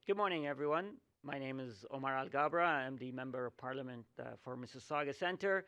Good morning, everyone. My name is Omar Algabra. I'm the Member of Parliament for Mississauga Centre.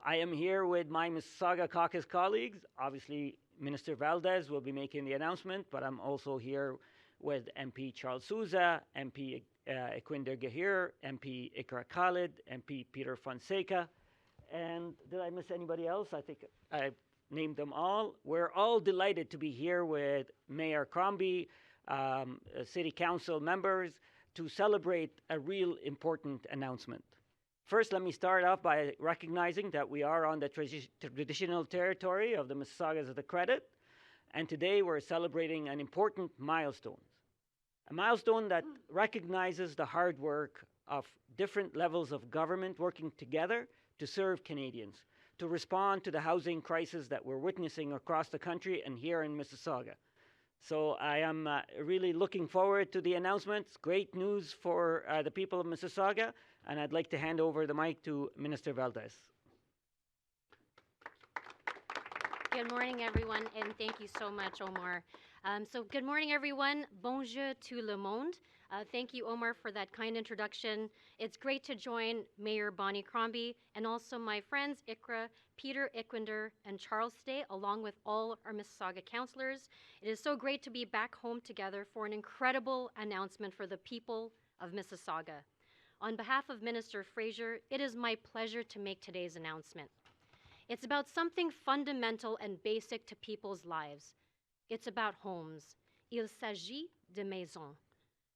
I am here with my Mississauga caucus colleagues. Obviously, Minister Valdez will be making the announcement, but I'm also here with MP Charles Souza, MP Equinder Gahir, MP Ikra Khalid, MP Peter Fonseca. And did I miss anybody else? I think I named them all. We're all delighted to be here with Mayor Crombie, City Council members, to celebrate a real important announcement. First, let me start off by recognizing that we are on the traditional territory of the Mississaugas of the Credit, and today we're celebrating an important milestone. A milestone that recognizes the hard work of different levels of government working together to serve Canadians, to respond to the housing crisis that we're witnessing across the country and here in Mississauga. So I am really looking forward to the announcements. Great news for the people of Mississauga, and I'd like to hand over the mic to Minister Valdez. Good morning, everyone, and thank you so much, Omar. Good morning, everyone. Bonjour tout le monde. Thank you, Omar, for that kind introduction. It's great to join Mayor Bonnie Crombie and also my friends Ikra, Peter, Equinder, and Charles today, along with all our Mississauga councillors. It is so great to be back home together for an incredible announcement for the people of Mississauga. On behalf of Minister Fraser, it is my pleasure to make today's announcement. It's about something fundamental and basic to people's lives. It's about homes. Il s'agit de maisons.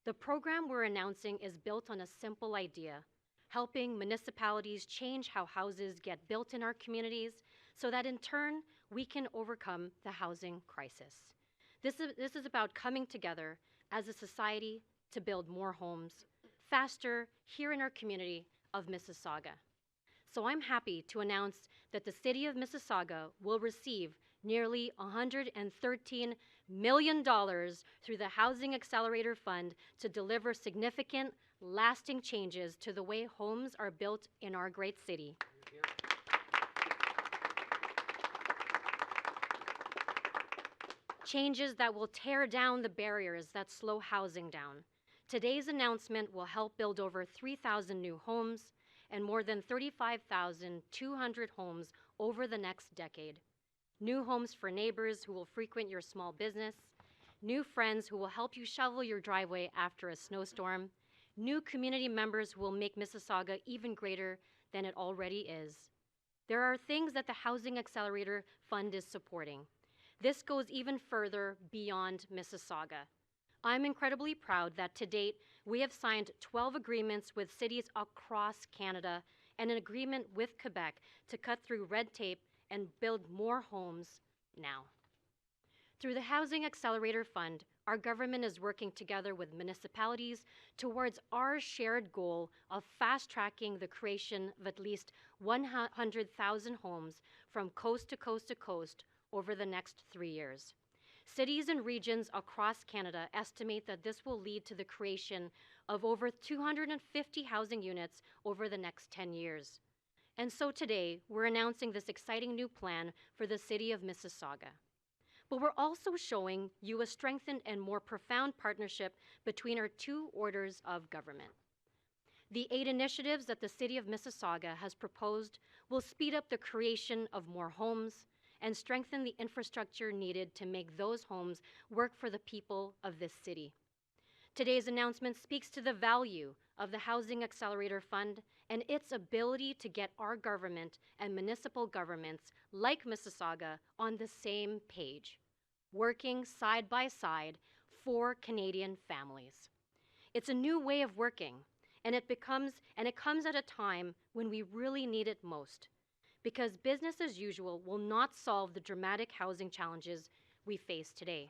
The program we're announcing is built on a simple idea, helping municipalities change how houses get built in our communities so that in turn we can overcome the housing crisis. This is about coming together as a society to build more homes faster here in our community of Mississauga. So I'm happy to announce that the City of Mississauga will receive nearly $113 million through the Housing Accelerator Fund to deliver significant, lasting changes to the way homes are built in our great city. Changes that will tear down the barriers that slow housing down. Today's announcement will help build over 3,000 new homes and more than 35,200 homes over the next decade. New homes for neighbors who will frequent your small business, new friends who will help you shovel your driveway after a snowstorm, new community members who will make Mississauga even greater than it already is. There are things that the Housing Accelerator Fund is supporting. This goes even further beyond Mississauga. I'm incredibly proud that to date, we have signed 12 agreements with cities across Canada and an agreement with Quebec to cut through red tape and build more homes now. Through the Housing Accelerator Fund, our government is working together with municipalities towards our shared goal of fast-tracking the creation of at least 100,000 homes from coast to coast to coast over the next 3 years. Cities and regions across Canada estimate that this will lead to the creation of over 250 housing units over the next 10 years. And so today, we're announcing this exciting new plan for the City of Mississauga. But we're also showing you a strengthened and more profound partnership between our two orders of government. The 8 initiatives that the City of Mississauga has proposed will speed up the creation of more homes and strengthen the infrastructure needed to make those homes work for the people of this city. Today's announcement speaks to the value of the Housing Accelerator Fund and its ability to get our government and municipal governments like Mississauga on the same page, working side by side for Canadian families. It's a new way of working, and it comes at a time when we really need it most, because business as usual will not solve the dramatic housing challenges we face today.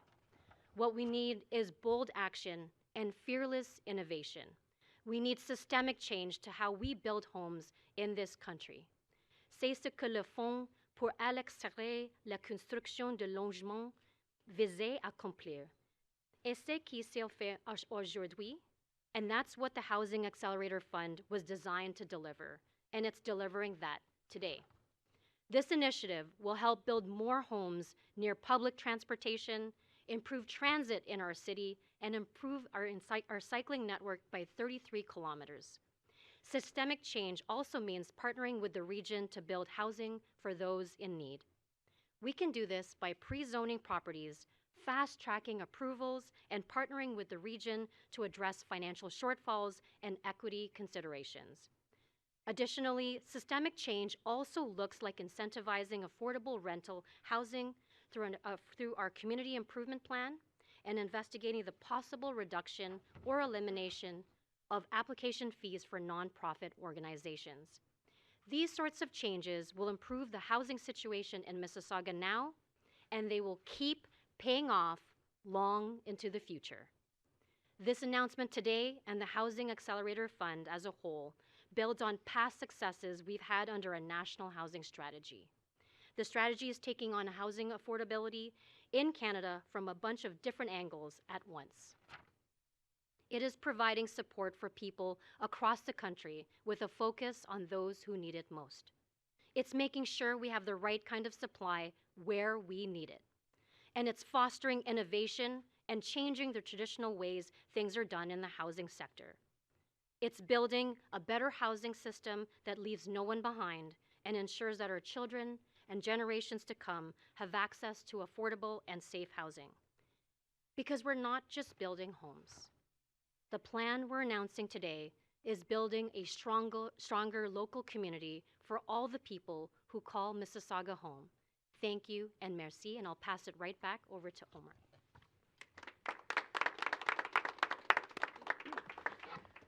What we need is bold action and fearless innovation. We need systemic change to how we build homes in this country. C'est ce que le Fonds pour accélérer la construction de logements visait à accomplir. Et c'est ce qu'il fait aujourd'hui, and that's what the Housing Accelerator Fund was designed to deliver, and it's delivering that today. This initiative will help build more homes near public transportation, improve transit in our city, and improve our cycling network by 33 kilometers. Systemic change also means partnering with the region to build housing for those in need. We can do this by pre-zoning properties, fast-tracking approvals, and partnering with the region to address financial shortfalls and equity considerations. Additionally, systemic change also looks like incentivizing affordable rental housing through our community improvement plan and investigating the possible reduction or elimination of application fees for nonprofit organizations. These sorts of changes will improve the housing situation in Mississauga now, and they will keep paying off long into the future. This announcement today and the Housing Accelerator Fund as a whole builds on past successes we've had under a national housing strategy. The strategy is taking on housing affordability in Canada from a bunch of different angles at once. It is providing support for people across the country with a focus on those who need it most. It's making sure we have the right kind of supply where we need it. And it's fostering innovation and changing the traditional ways things are done in the housing sector. It's building a better housing system that leaves no one behind and ensures that our children and generations to come have access to affordable and safe housing. Because we're not just building homes. The plan we're announcing today is building a stronger local community for all the people who call Mississauga home. Thank you and merci, and I'll pass it right back over to Omar.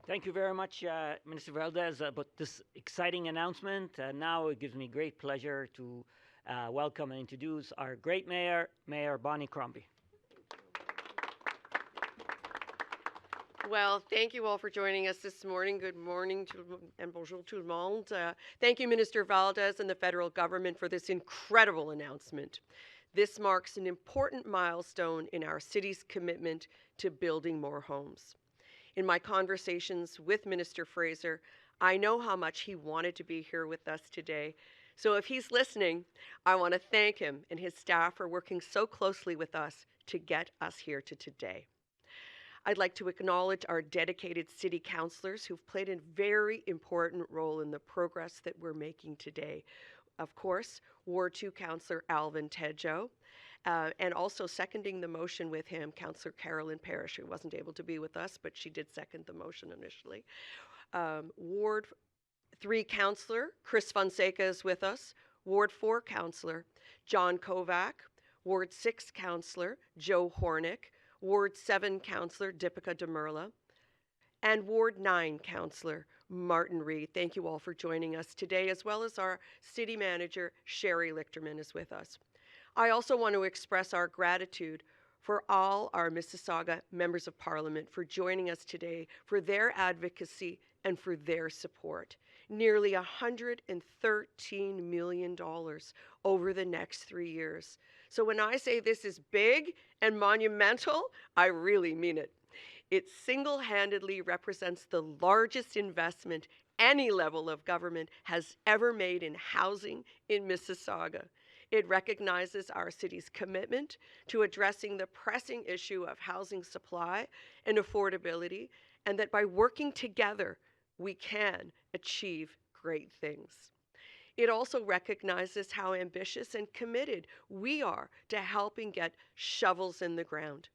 Thank you very much, Minister Valdez, about this exciting announcement. Now it gives me great pleasure to welcome and introduce our great mayor, Mayor Bonnie Crombie. Well, thank you all for joining us this morning. Good morning and bonjour tout le monde. Thank you, Minister Valdez and the federal government for this incredible announcement. This marks an important milestone in our city's commitment to building more homes. In my conversations with Minister Fraser, I know how much he wanted to be here with us today. So if he's listening, I want to thank him and his staff for working so closely with us to get us here to today. I'd like to acknowledge our dedicated city councillors who've played a very important role in the progress that we're making today. Of course, Ward 2 Councillor Alvin Tedjo, and also seconding the motion with him, Councillor Carolyn Parrish, who wasn't able to be with us, but she did second the motion initially. Ward 3 Councillor Chris Fonseca is with us. Ward 4 Councillor John Kovac. Ward 6 Councillor Joe Hornick. Ward 7 Councillor Deepika Demirla, and Ward 9 Councillor Martin Reed. Thank you all for joining us today, as well as our City Manager, Sherry Lichterman, is with us. I also want to express our gratitude for all our Mississauga Members of Parliament for joining us today, for their advocacy and for their support. Nearly $113 million over the next 3 years. So when I say this is big and monumental, I really mean it. It single-handedly represents the largest investment any level of government has ever made in housing in Mississauga. It recognizes our city's commitment to addressing the pressing issue of housing supply and affordability, and that by working together, we can achieve great things. It also recognizes how ambitious and committed we are to helping get shovels in the ground.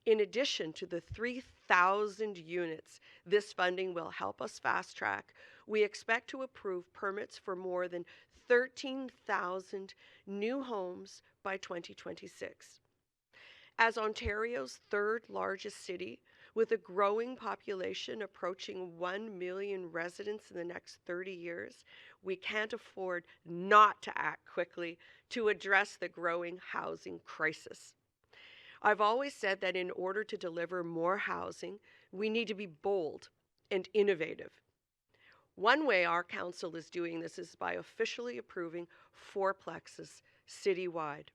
In addition to the 3,000 units this funding will help us fast track, we expect to approve permits for more than 13,000 new homes by 2026. As Ontario's third largest city, with a growing population approaching 1 million residents in the next 30 years, we can't afford not to act quickly to address the growing housing crisis. I've always said that in order to deliver more housing, we need to be bold and innovative. One way our council is doing this is by officially approving fourplexes citywide.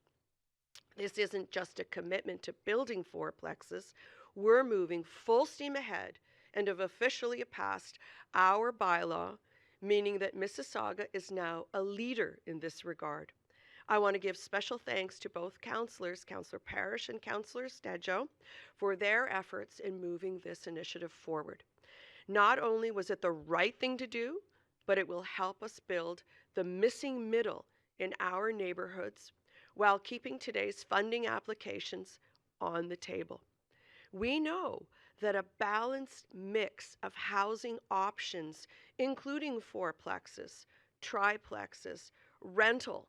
This isn't just a commitment to building fourplexes. We're moving full steam ahead and have officially passed our bylaw, meaning that Mississauga is now a leader in this regard. I want to give special thanks to both councillors, Councillor Parrish and Councillor Stejo, for their efforts in moving this initiative forward. Not only was it the right thing to do, but it will help us build the missing middle in our neighborhoods while keeping today's funding applications on the table. We know that a balanced mix of housing options, including fourplexes, triplexes, rental,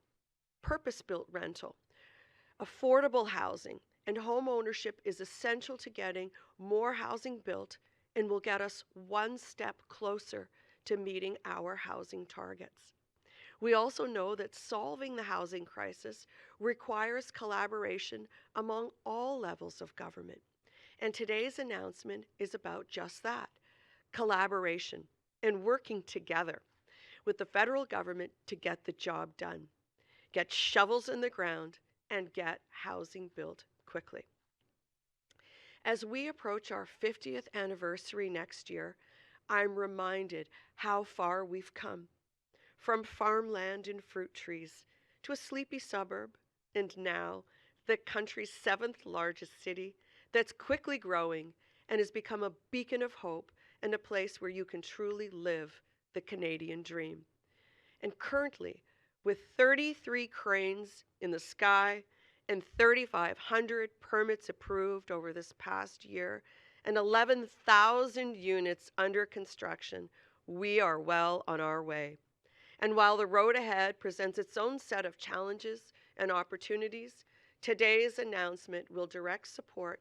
purpose-built rental, affordable housing, and home ownership is essential to getting more housing built and will get us one step closer to meeting our housing targets. We also know that solving the housing crisis requires collaboration among all levels of government. And today's announcement is about just that, collaboration and working together with the federal government to get the job done, get shovels in the ground, and get housing built quickly. As we approach our 50th anniversary next year, I'm reminded how far we've come. From farmland and fruit trees to a sleepy suburb, and now the country's 7th largest city that's quickly growing and has become a beacon of hope and a place where you can truly live the Canadian dream. And currently, with 33 cranes in the sky and 3,500 permits approved over this past year and 11,000 units under construction, we are well on our way. And while the road ahead presents its own set of challenges and opportunities, today's announcement will direct support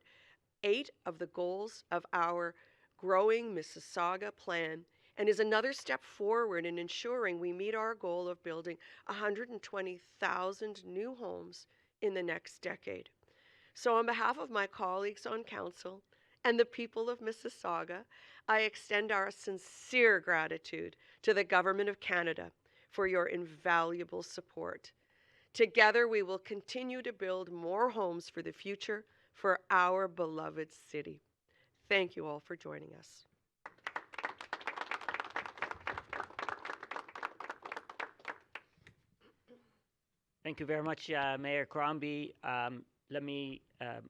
8 of the goals of our Growing Mississauga plan and is another step forward in ensuring we meet our goal of building 120,000 new homes in the next decade. So on behalf of my colleagues on council and the people of Mississauga, I extend our sincere gratitude to the Government of Canada for your invaluable support. Together, we will continue to build more homes for the future for our beloved city. Thank you all for joining us. Thank you very much, Mayor Crombie. Let me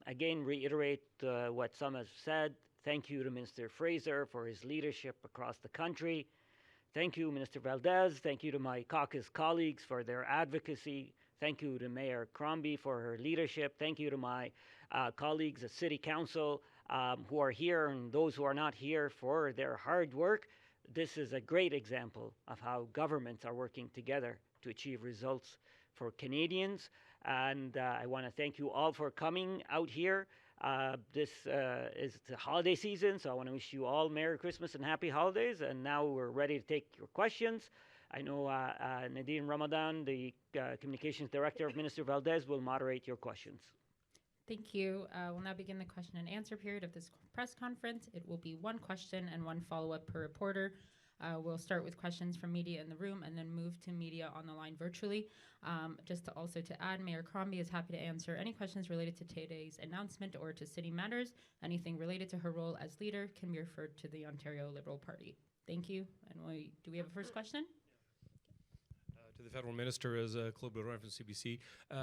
again reiterate what some have said. Thank you to Minister Fraser for his leadership across the country. Thank you, Minister Valdez. Thank you to my caucus colleagues for their advocacy. Thank you to Mayor Crombie for her leadership. Thank you to my colleagues at City Council who are here and those who are not here for their hard work. This is a great example of how governments are working together to achieve results for Canadians. And I want to thank you all for coming out here. This is the holiday season, so I want to wish you all Merry Christmas and Happy Holidays. And now we're ready to take your questions. I know Nadine Ramadan, the Communications Director of Minister Valdez, will moderate your questions. Thank you. We'll now begin the question and answer period of this press conference. It will be one question and one follow-up per reporter. We'll start with questions from media in the room and then move to media on the line virtually. Just to also to add, Mayor Crombie is happy to answer any questions related to today's announcement or to city matters. Anything related to her role as leader can be referred to the Ontario Liberal Party. Thank you. And do we have a first question? To the federal minister, as Claude Leroy from CBC,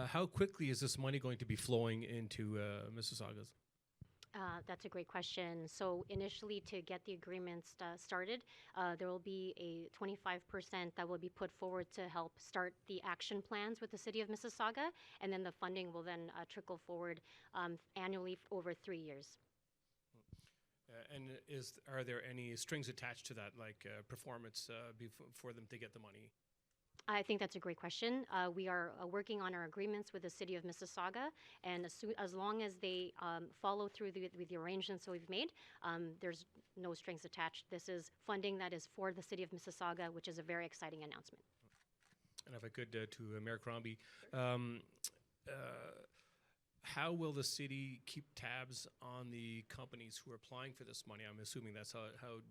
how quickly is this money going to be flowing into Mississaugas? That's a great question. So initially, to get the agreements started, there will be a 25% that will be put forward to help start the action plans with the City of Mississauga, and then the funding will then trickle forward annually over 3 years. And are there any strings attached to that, like performance for them to get the money? I think that's a great question. We are working on our agreements with the City of Mississauga, and as long as they follow through with the arrangements that we've made, there's no strings attached. This is funding that is for the City of Mississauga, which is a very exciting announcement. And if I could, to Mayor Crombie, how will the city keep tabs on the companies who are applying for this money? I'm assuming that's how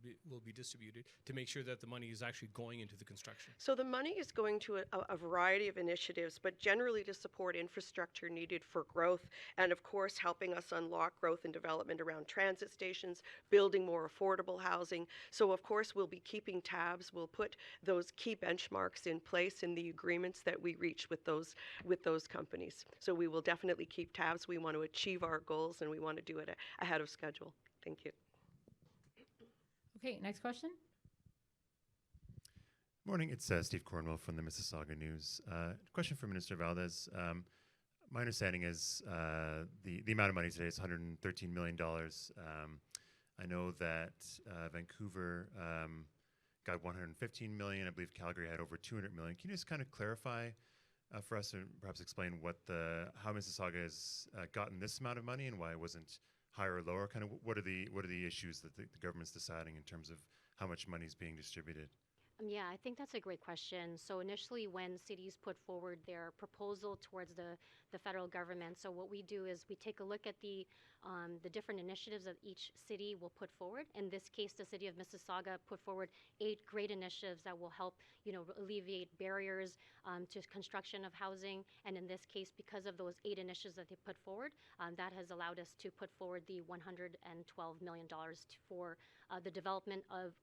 it will be distributed, to make sure that the money is actually going into the construction. So the money is going to a variety of initiatives, but generally to support infrastructure needed for growth, and of course helping us unlock growth and development around transit stations, building more affordable housing. So of course we'll be keeping tabs. We'll put those key benchmarks in place in the agreements that we reach with those companies. So we will definitely keep tabs. We want to achieve our goals, and we want to do it ahead of schedule. Thank you. Okay, next question. Morning, it's Steve Cornwell from the Mississauga News. Question for Minister Valdez. My understanding is the amount of money today is $113 million. I know that Vancouver got $115 million. I believe Calgary had over $200 million. Can you just kind of clarify for us, and perhaps explain how Mississauga has gotten this amount of money and why it wasn't higher or lower? Kind of what are the issues that the government's deciding in terms of how much money is being distributed? Yeah, I think that's a great question. So initially when cities put forward their proposal towards the federal government, so what we do is we take a look at the different initiatives that each city will put forward. In this case, the City of Mississauga put forward 8 great initiatives that will help, alleviate barriers to construction of housing. And in this case, because of those 8 initiatives that they put forward, that has allowed us to put forward the $112 million for the development of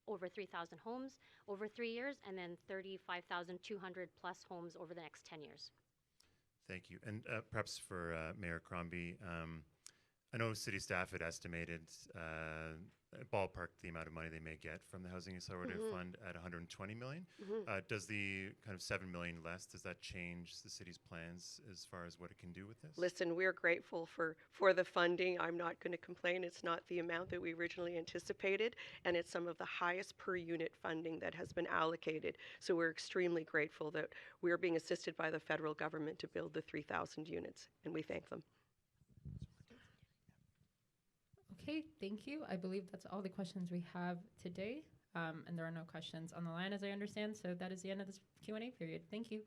over 3,000 homes over 3 years, and then 35,200 plus homes over the next 10 years. Thank you. And perhaps for Mayor Crombie, I know city staff had estimated ballpark the amount of money they may get from the Housing Accelerator Fund at $120 million. Does the kind of $7 million less, does that change the city's plans as far as what it can do with this? Listen, we're grateful for the funding. I'm not going to complain. It's not the amount that we originally anticipated, and it's some of the highest per unit funding that has been allocated. So we're extremely grateful that we're being assisted by the federal government to build the 3,000 units, and we thank them. Okay, thank you. I believe that's all the questions we have today. And there are no questions on the line, as I understand. So that is the end of this Q&A period. Thank you.